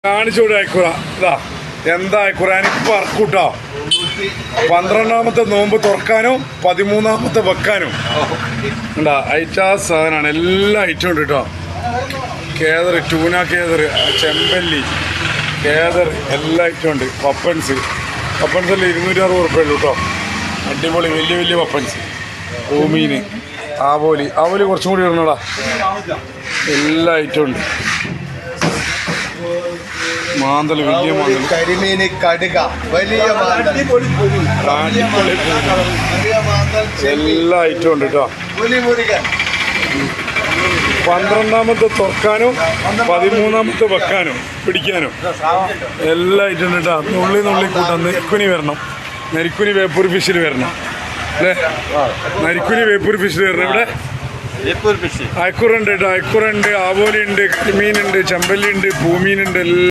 കാണിച്ചോട് അയക്കുറ ഇതാ എന്താ അയക്കുറ എനിക്ക് പറക്കൂട്ടോ. 12ാമത്തെ നോമ്പ് തുറക്കാനും 13ാമത്തെ വെക്കാനും ഉണ്ടാ ഐറ്റാ സാധനമാണ്. എല്ലാ ഐറ്റം ഉണ്ട് കേട്ടോ. കേദർ, ടൂന കേദർ, ചെമ്പല്ലി കേദർ എല്ലാ ഐറ്റം ഉണ്ട്. പപ്പൻസ് എല്ലാം 260 ഉറുപ്പ ഉള്ളൂ കേട്ടോ. അടിപൊളി വലിയ വലിയ പപ്പൻസ്. ഭൂമീന് ആവോലി കുറച്ചും കൂടി ഇടണടാ. എല്ലാ ഐറ്റം ഉണ്ട്. മാന്തൽ, വലിയ മാന്തൽ, കരിമീന്, കടുക, വലിയ എല്ലാ ഐറ്റം ഉണ്ട് കേട്ടോ. 12ാമത്തെ തുറക്കാനും 13ാമത്തെ വെക്കാനും പിടിക്കാനും എല്ലാ ഐറ്റം ഉണ്ട് കേട്ടോ. നുള്ളി കൂട്ടാം. നെരിക്കുനി വരണം, നെരിക്കുനി വേപ്പൂർ ഫിഷിൽ വരണം അല്ലേ? നരിക്കുനി വേപ്പൂർ ഫിഷിൽ വരണം. ഇവിടെ അയക്കുറുണ്ട് കേട്ടോ. അയക്കുറുണ്ട്, ആവോലി ഉണ്ട്, കരിമീനുണ്ട്, ചെമ്പല്ലി ഉണ്ട്, പൂമീനുണ്ട്.